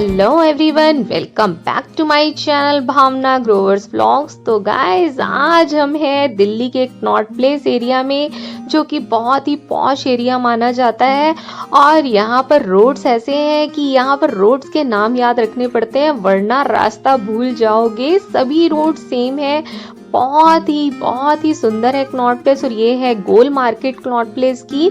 Hello everyone, welcome back to my channel Bhavna Grover's vlogs. तो guys, आज हम हैं दिल्ली के एक नॉर्थ प्लेस एरिया में, जो कि बहुत ही पॉश एरिया माना जाता है। और यहाँ पर रोड्स ऐसे हैं कि यहाँ पर रोड्स के नाम याद रखने पड़ते हैं, वरना रास्ता भूल जाओगे। सभी रोड सेम है। बहुत ही सुंदर है नॉर्थ प्लेस। और ये है गोल मार्केट नॉर्थ प्लेस की।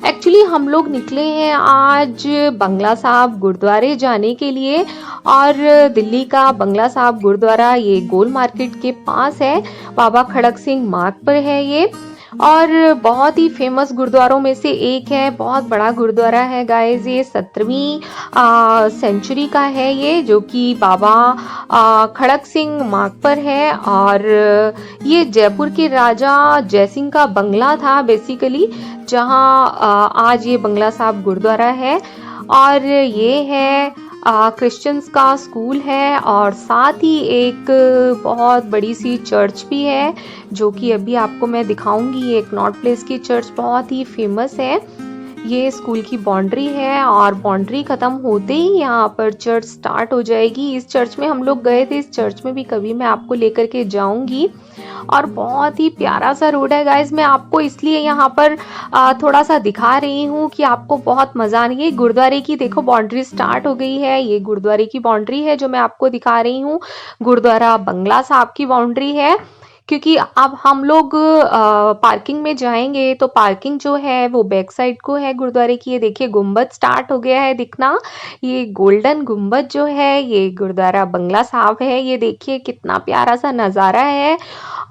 एक्चुअली हम लोग निकले हैं आज बंगला साहब गुरुद्वारे जाने के लिए। और दिल्ली का बंगला साहब गुरुद्वारा ये गोल मार्केट के पास है, बाबा खड़क सिंह मार्ग पर है ये। और बहुत ही फेमस गुरुद्वारों में से एक है, बहुत बड़ा गुरुद्वारा है गाइस। ये 17वीं सेंचुरी का है ये, जो कि बाबा खड़क सिंह मार्ग पर है। और ये जयपुर के राजा जयसिंह का बंगला था बेसिकली, जहां आज ये बंगला साहब गुरुद्वारा है। और ये है क्रिश्चियंस का स्कूल है, और साथ ही एक बहुत बड़ी सी चर्च भी है, जो कि अभी आपको मैं दिखाऊंगी। एक नॉर्थ प्लेस की चर्च बहुत ही फेमस है। ये स्कूल की बाउंड्री है, और बाउंड्री खत्म होते ही यहाँ पर चर्च स्टार्ट हो जाएगी। इस चर्च में हम लोग गए थे, इस चर्च में भी कभी मैं आपको लेकर के जाऊंगी। और बहुत ही प्यारा सा रोड है गाइस। मैं आपको इसलिए यहाँ पर थोड़ा सा दिखा रही हूँ कि आपको बहुत मजा आएगी। ये गुरुद्वारे की देखो बाउंड्री स्टार्ट हो गई है। ये गुरुद्वारे की बाउंड्री है जो मैं आपको दिखा रही हूँ। गुरुद्वारा बंगला साहब की बाउंड्री है। क्योंकि अब हम लोग पार्किंग में जाएंगे, तो पार्किंग जो है वो बैक साइड को है गुरुद्वारे की। ये देखिए गुम्बद स्टार्ट हो गया है दिखना। ये गोल्डन गुम्बद जो है ये गुरुद्वारा बंगला साहब है। ये देखिए कितना प्यारा सा नज़ारा है।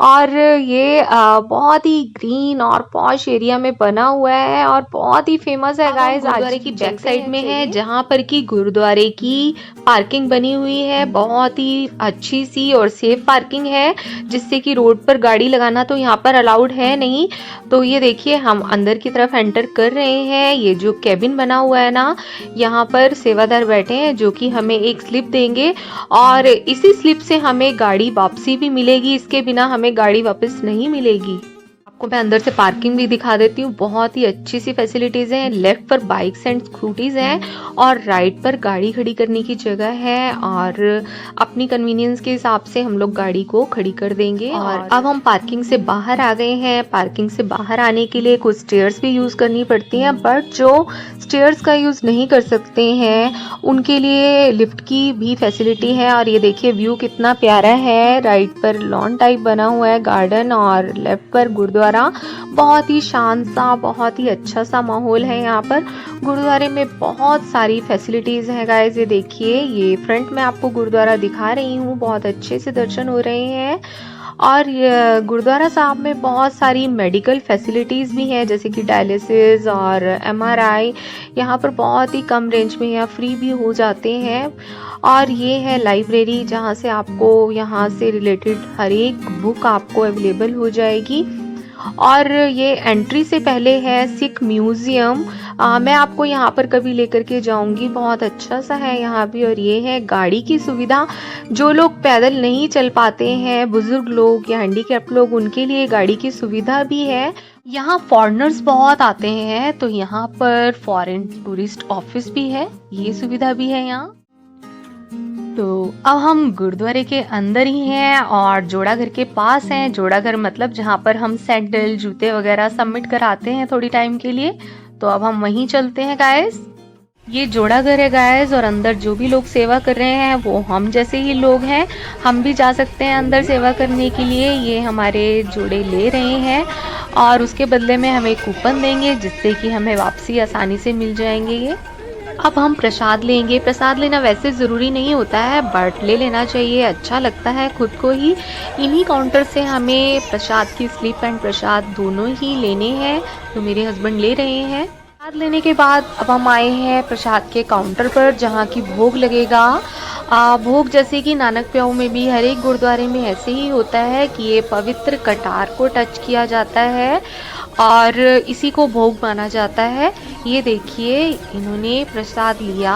और ये बहुत ही ग्रीन और पॉश एरिया में बना हुआ है, और बहुत ही फेमस है गाइस। गुरुद्वारे की बैक साइड में है, जहाँ पर की गुरुद्वारे की पार्किंग बनी हुई है। बहुत ही अच्छी सी और सेफ पार्किंग है, जिससे कि रोड पर गाड़ी लगाना तो यहाँ पर अलाउड है नहीं। तो ये देखिए हम अंदर की तरफ एंटर कर रहे हैं। ये जो कैबिन बना हुआ है ना, यहाँ पर सेवादार बैठे हैं, जो कि हमें एक स्लिप देंगे, और इसी स्लिप से हमें गाड़ी वापसी भी मिलेगी। इसके बिना हमें गाड़ी वापस नहीं मिलेगी। आपको मैं अंदर से पार्किंग भी दिखा देती हूँ। बहुत ही अच्छी सी फैसिलिटीज हैं। लेफ्ट पर बाइक्स एंड स्कूटीज हैं, और राइट पर गाड़ी खड़ी करने की जगह है। और अपनी कन्वीनियंस के हिसाब से हम लोग गाड़ी को खड़ी कर देंगे। और अब हम पार्किंग से बाहर आ गए हैं। पार्किंग से बाहर आने के लिए कुछ स्टेयर्स भी यूज करनी पड़ती हैं, बट जो स्टेयर्स का यूज नहीं कर सकते हैं उनके लिए लिफ्ट की भी फैसिलिटी है। और ये देखिए व्यू कितना प्यारा है। राइट पर लॉन टाइप बना हुआ है, गार्डन, और लेफ्ट पर गुरुद्वारा। बहुत ही शांत सा, बहुत ही अच्छा सा माहौल है यहाँ पर। गुरुद्वारे में बहुत सारी फैसिलिटीज हैं गाइस। ये देखिए, ये फ्रंट में आपको गुरुद्वारा दिखा रही हूँ। बहुत अच्छे से दर्शन हो रहे हैं। और गुरुद्वारा साहब में बहुत सारी मेडिकल फैसिलिटीज़ भी हैं, जैसे कि डायलिसिस और MRI यहाँ पर बहुत ही कम रेंज में या फ्री भी हो जाते हैं। और ये है लाइब्रेरी, जहाँ से आपको यहाँ से रिलेटेड हर एक बुक आपको अवेलेबल हो जाएगी। और ये एंट्री से पहले है सिख म्यूजियम। मैं आपको यहाँ पर कभी लेकर के जाऊंगी, बहुत अच्छा सा है यहाँ भी। और ये है गाड़ी की सुविधा। जो लोग पैदल नहीं चल पाते हैं, बुजुर्ग लोग या हैंडीकैप लोग, उनके लिए गाड़ी की सुविधा भी है। यहाँ फॉरेनर्स बहुत आते हैं, तो यहाँ पर फॉरेन टूरिस्ट ऑफिस भी है, ये सुविधा भी है यहाँ। तो अब हम गुरुद्वारे के अंदर ही हैं, और जोड़ा घर के पास हैं। जोड़ा घर मतलब जहाँ पर हम सैंडल, जूते वगैरह सबमिट कराते हैं थोड़ी टाइम के लिए। तो अब हम वहीं चलते हैं गाइस। ये जोड़ा घर है गाइस, और अंदर जो भी लोग सेवा कर रहे हैं वो हम जैसे ही लोग हैं। हम भी जा सकते हैं अंदर सेवा करने के लिए। ये हमारे जोड़े ले रहे हैं, और उसके बदले में हमें कूपन देंगे, जिससे कि हमें वापसी आसानी से मिल जाएंगे ये। अब हम प्रसाद लेंगे। प्रसाद लेना वैसे ज़रूरी नहीं होता है, बट ले लेना चाहिए, अच्छा लगता है खुद को ही। इन्हीं काउंटर से हमें प्रसाद की स्लिप एंड प्रसाद दोनों ही लेने हैं, तो मेरे हस्बैंड ले रहे हैं। प्रसाद लेने के बाद अब हम आए हैं प्रसाद के काउंटर पर, जहाँ की भोग लगेगा। भोग जैसे कि नानक प्याऊ में भी हर एक गुरुद्वारे में ऐसे ही होता है कि ये पवित्र कटार को टच किया जाता है, और इसी को भोग माना जाता है। ये देखिए, इन्होंने प्रसाद लिया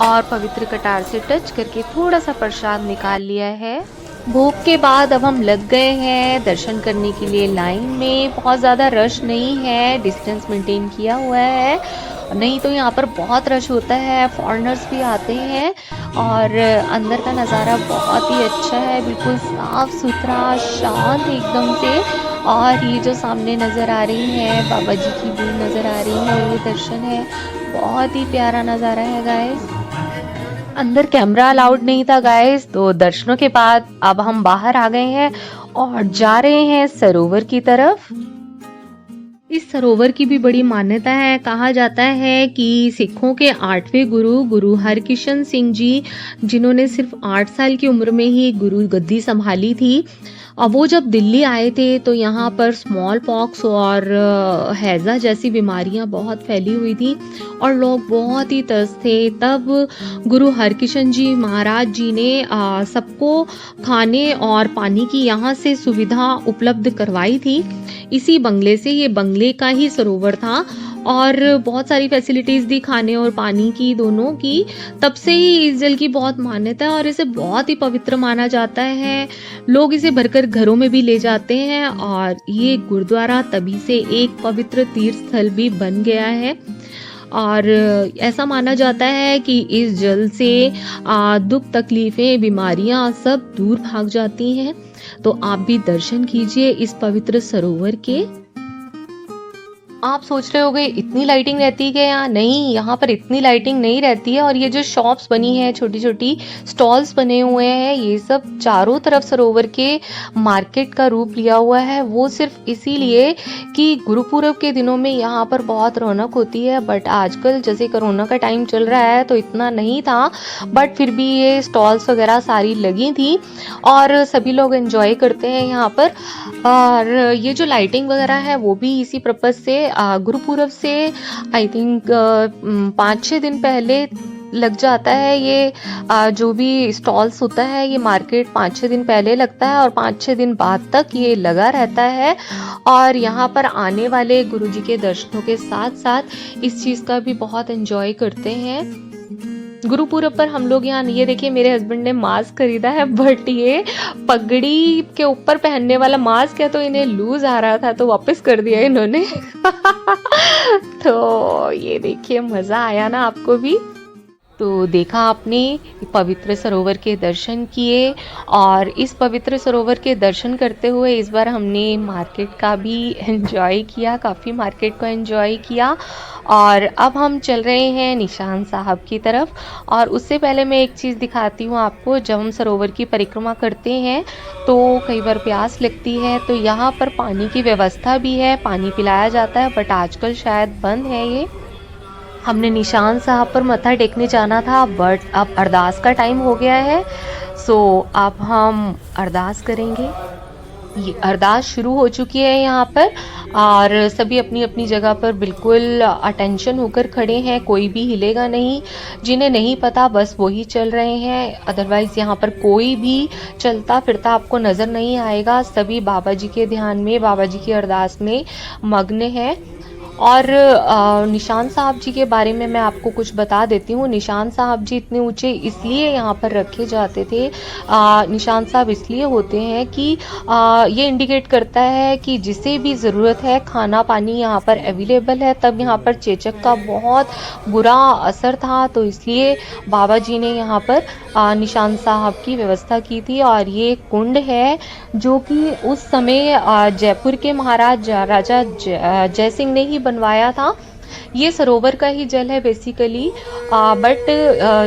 और पवित्र कटार से टच करके थोड़ा सा प्रसाद निकाल लिया है। भोग के बाद अब हम लग गए हैं दर्शन करने के लिए लाइन में। बहुत ज़्यादा रश नहीं है, डिस्टेंस मेंटेन किया हुआ है, नहीं तो यहाँ पर बहुत रश होता है, फॉरेनर्स भी आते हैं। और अंदर का नज़ारा बहुत ही अच्छा है, बिल्कुल साफ सुथरा शांत एकदम से। और ये जो सामने नज़र आ रही है बाबा जी की भी नज़र आ रही है, ये दर्शन है, बहुत ही प्यारा नज़ारा है गाइस। अंदर कैमरा अलाउड नहीं था गाइस, तो दर्शनों के बाद अब हम बाहर आ गए हैं और जा रहे हैं सरोवर की तरफ। इस सरोवर की भी बड़ी मान्यता है। कहा जाता है कि सिखों के 8वें गुरु गुरु हरकिशन सिंह जी, जिन्होंने सिर्फ 8 साल की उम्र में ही गुरु गद्दी संभाली थी, अब वो जब दिल्ली आए थे तो यहाँ पर स्मॉल पॉक्स और हैजा जैसी बीमारियां बहुत फैली हुई थी और लोग बहुत ही त्रस्त थे। तब गुरु हरकिशन जी महाराज जी ने सबको खाने और पानी की यहाँ से सुविधा उपलब्ध करवाई थी। इसी बंगले से, ये बंगले का ही सरोवर था और बहुत सारी फैसिलिटीज दी खाने और पानी की, दोनों की। तब से ही इस जल की बहुत मान्यता है और इसे बहुत ही पवित्र माना जाता है। लोग इसे भरकर घरों में भी ले जाते हैं और ये गुरुद्वारा तभी से एक पवित्र तीर्थ स्थल भी बन गया है। और ऐसा माना जाता है कि इस जल से दुख तकलीफें बीमारियां सब दूर भाग जाती हैं। तो आप भी दर्शन कीजिए इस पवित्र सरोवर के। आप सोच रहे होगे इतनी लाइटिंग रहती है क्या? नहीं, यहाँ पर इतनी लाइटिंग नहीं रहती है। और ये जो शॉप्स बनी है, छोटी छोटी स्टॉल्स बने हुए हैं, ये सब चारों तरफ सरोवर के मार्केट का रूप लिया हुआ है। वो सिर्फ इसीलिए कि गुरुपुरब के दिनों में यहाँ पर बहुत रौनक होती है। बट आजकल जैसे कोरोना का टाइम चल रहा है तो इतना नहीं था, बट फिर भी ये स्टॉल्स वगैरह सारी लगी थी और सभी लोग एंजॉय करते हैं यहाँ पर। और ये जो लाइटिंग वगैरह है वो भी इसी पर्पज से गुरुपुरब से आई थिंक 5-6 दिन पहले लग जाता है। ये जो भी स्टॉल्स होता है, ये मार्केट 5-6 दिन पहले लगता है और 5-6 दिन बाद तक ये लगा रहता है। और यहाँ पर आने वाले गुरुजी के दर्शनों के साथ साथ इस चीज़ का भी बहुत एंजॉय करते हैं। गुरुपुरब पर हम लोग यहाँ, ये देखिए मेरे हस्बैंड ने मास्क खरीदा है, बट ये पगड़ी के ऊपर पहनने वाला मास्क है तो इन्हें लूज आ रहा था तो वापस कर दिया इन्होंने। तो ये देखिए, मजा आया ना आपको भी? तो देखा आपने, पवित्र सरोवर के दर्शन किए और इस पवित्र सरोवर के दर्शन करते हुए इस बार हमने मार्केट का भी एंजॉय किया, काफ़ी मार्केट को एंजॉय किया। और अब हम चल रहे हैं निशान साहब की तरफ। और उससे पहले मैं एक चीज़ दिखाती हूँ आपको। जब हम सरोवर की परिक्रमा करते हैं तो कई बार प्यास लगती है, तो यहाँ पर पानी की व्यवस्था भी है, पानी पिलाया जाता है, बट आजकल शायद बंद है ये। हमने निशान साहब पर मत्था टेकने जाना था, बट अब अरदास का टाइम हो गया है, सो अब हम अरदास करेंगे। ये अरदास शुरू हो चुकी है यहाँ पर और सभी अपनी अपनी जगह पर बिल्कुल अटेंशन होकर खड़े हैं, कोई भी हिलेगा नहीं। जिन्हें नहीं पता बस वही चल रहे हैं, अदरवाइज यहाँ पर कोई भी चलता फिरता आपको नज़र नहीं आएगा। सभी बाबा जी के ध्यान में, बाबा जी की अरदास में मग्न है। और निशान साहब जी के बारे में मैं आपको कुछ बता देती हूँ। निशान साहब जी इतने ऊंचे इसलिए यहाँ पर रखे जाते थे। निशान साहब इसलिए होते हैं कि ये इंडिकेट करता है कि जिसे भी ज़रूरत है खाना पानी यहाँ पर अवेलेबल है। तब यहाँ पर चेचक का बहुत बुरा असर था, तो इसलिए बाबा जी ने यहाँ पर निशान साहब की व्यवस्था की थी। और ये कुंड है जो कि उस समय जयपुर के महाराज राजा जय सिंह ने ही बनवाया था। ये सरोवर का ही जल है बेसिकली, बट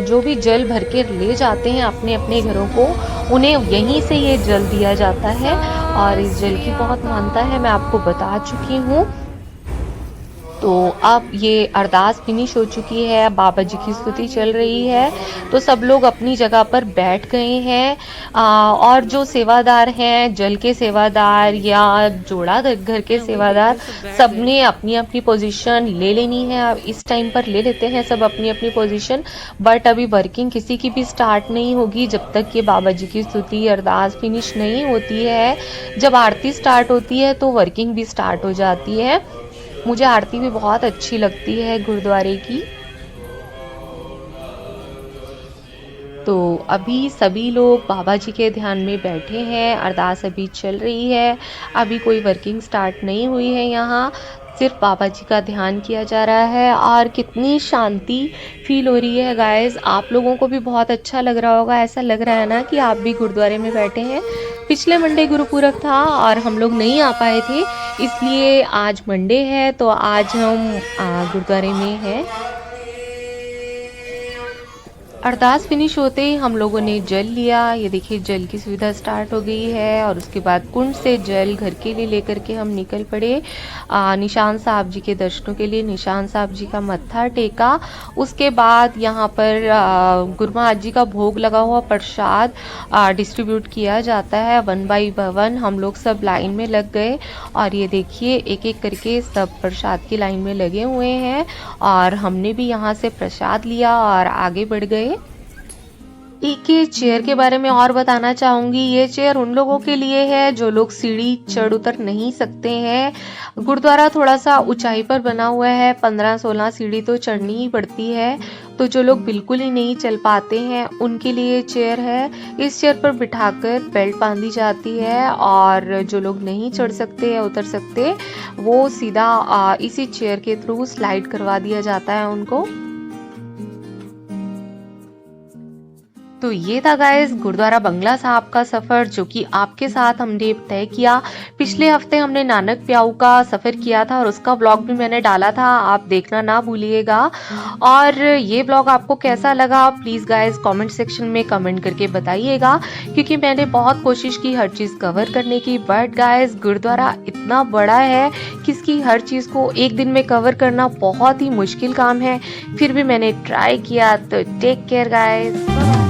जो भी जल भर के ले जाते हैं अपने अपने घरों को, उन्हें यहीं से ये जल दिया जाता है। और इस जल की बहुत मान्यता है, मैं आपको बता चुकी हूँ। तो अब ये अरदास फिनिश हो चुकी है, बाबा जी की स्तुति चल रही है, तो सब लोग अपनी जगह पर बैठ गए हैं। और जो सेवादार हैं, जल के सेवादार या जोड़ा घर के सेवादार, सब ने अपनी अपनी पोजीशन ले लेनी है। अब इस टाइम पर ले लेते हैं सब अपनी अपनी पोजीशन, बट अभी वर्किंग किसी की भी स्टार्ट नहीं होगी जब तक कि बाबा जी की स्तुति अरदास फिनिश नहीं होती है। जब आरती स्टार्ट होती है तो वर्किंग भी स्टार्ट हो जाती है। मुझे आरती भी बहुत अच्छी लगती है गुरुद्वारे की। तो अभी सभी लोग बाबा जी के ध्यान में बैठे हैं, अरदास अभी चल रही है, अभी कोई वर्किंग स्टार्ट नहीं हुई है यहाँ, सिर्फ बाबा जी का ध्यान किया जा रहा है और कितनी शांति फील हो रही है गाइस। आप लोगों को भी बहुत अच्छा लग रहा होगा, ऐसा लग रहा है ना कि आप भी गुरुद्वारे में बैठे हैं। पिछले मंडे गुरुपुरब था और हम लोग नहीं आ पाए थे, इसलिए आज मंडे है तो आज हम गुरुद्वारे में हैं। अरदास फिनिश होते ही हम लोगों ने जल लिया। ये देखिए जल की सुविधा स्टार्ट हो गई है और उसके बाद कुंड से जल घर के लिए लेकर के हम निकल पड़े निशान साहब जी के दर्शनों के लिए। निशान साहब जी का मत्था टेका, उसके बाद यहाँ पर गुरु महाराज जी का भोग लगा हुआ प्रसाद डिस्ट्रीब्यूट किया जाता है। 1 बाय 1 हम लोग सब लाइन में लग गए और ये देखिए एक एक करके सब प्रसाद की लाइन में लगे हुए हैं और हमने भी यहाँ से प्रसाद लिया और आगे बढ़ गए। एक ये चेयर के बारे में और बताना चाहूंगी, ये चेयर उन लोगों के लिए है जो लोग सीढ़ी चढ़ उतर नहीं सकते हैं। गुरुद्वारा थोड़ा सा ऊंचाई पर बना हुआ है, 15-16 सीढ़ी तो चढ़नी ही पड़ती है, तो जो लोग बिल्कुल ही नहीं चल पाते हैं उनके लिए चेयर है। इस चेयर पर बिठाकर बेल्ट बांधी जाती है और जो लोग नहीं चढ़ सकते या उतर सकते वो सीधा इसी चेयर के थ्रू स्लाइड करवा दिया जाता है उनको। तो ये था गाइस गुरुद्वारा बंगला साहब का सफ़र जो कि आपके साथ हमने तय किया। पिछले हफ्ते हमने नानक प्याऊ का सफ़र किया था और उसका व्लॉग भी मैंने डाला था, आप देखना ना भूलिएगा। और ये व्लॉग आपको कैसा लगा प्लीज़ गाइस कमेंट सेक्शन में कमेंट करके बताइएगा, क्योंकि मैंने बहुत कोशिश की हर चीज़ कवर करने की, बट गाइस गुरुद्वारा इतना बड़ा है कि इसकी हर चीज़ को एक दिन में कवर करना बहुत ही मुश्किल काम है, फिर भी मैंने ट्राई किया। तो टेक केयर गाइस।